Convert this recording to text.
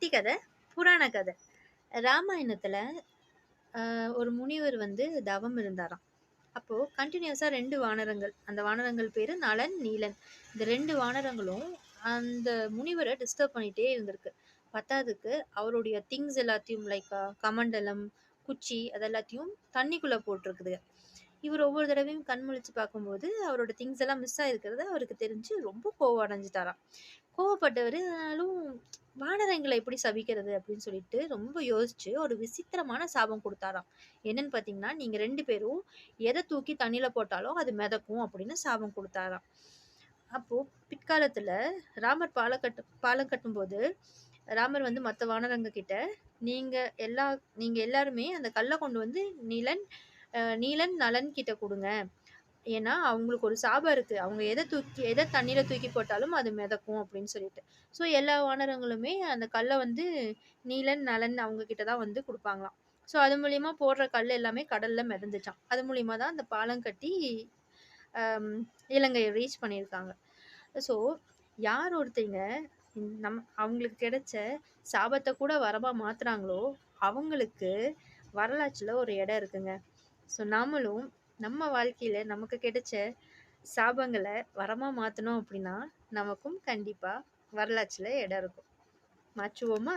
குட்டி கதை, புராண கதை. ராமாயணத்துல ஒரு முனிவர் வந்து தவம் இருந்தாராம். அப்போ கன்டினியூஸா 2 வானரங்கள். அந்த வானரங்கள் பேரு நளன், நீலன். இந்த 2 வானரங்களும் அந்த முனிவர டிஸ்டர்ப் பண்ணிட்டே இருந்திருக்கு. பத்தாததுக்கு அவருடைய திங்ஸ் எல்லாத்தையும் லைக் கமண்டலம், குச்சி அது எல்லாத்தையும் தண்ணிக்குள்ள போட்டிருக்குதுக. இவர் ஒவ்வொரு தடவையும் கண் முழிச்சு பார்க்கும்போது, அவரோட திங்ஸ் எல்லாம் மிஸ் ஆயிருக்கிறது அவருக்கு தெரிஞ்சு ரொம்ப கோவம் அடைஞ்சுட்டாராம். கோவப்பட்டவரு, ஆனாலும் வானரங்களை எப்படி சபிக்கிறது அப்படின்னு சொல்லிட்டு ரொம்ப யோசிச்சு ஒரு விசித்திரமான சாபம் குடுத்தாராம். என்னன்னு பார்த்தீங்கன்னா, நீங்க 2 பேரும் எத தூக்கி தண்ணீல போட்டாலும் அது மிதக்கும் அப்படின்னு சாபம் குடுத்தாராம். அப்போ பிற்காலத்துல ராமர் பாலம் கட்டும்போது, ராமர் வந்து மத்த வானரங்க கிட்ட, "நீங்க எல்லா நீங்க எல்லாருமே அந்த கல்ல கொண்டு வந்து நீலன், நலன் கிட்ட குடுங்க. ஏன்னா, அவங்களுக்கு ஒரு சாபம் இருக்கு. அவங்க எத தண்ணீல தூக்கி போட்டாலும் அது மிதக்கும் அப்படின்னு சொல்லிட்டு. ஸோ எல்லா வானரங்களுமே அந்த கல்ல வந்து நீலன், நலன் அவங்க கிட்ட தான் வந்து குடுப்பாங்களாம். ஸோ அது மூலியமா போடுற கல் எல்லாமே கடல்ல மிதந்துச்சாம். அது மூலியமா தான் அந்த பாலம் கட்டி அம் இலங்கைய ரீச் பண்ணியிருக்காங்க. ஸோ யார் ஒருத்தைங்க அவங்களுக்கு கிடைச்ச சாபத்த கூட வரமா மாத்துறாங்களோ, அவங்களுக்கு வரலாற்றுல ஒரு இடம் இருக்குங்க. ஸோ நாமளும் நம்ம வாழ்க்கையில நமக்கு கிடைச்ச சாபங்கள வரமா மாத்தணும் அப்படின்னா, நமக்கும் கண்டிப்பா வரலாற்றுல இடம் இருக்கும். மாற்றுவோமா?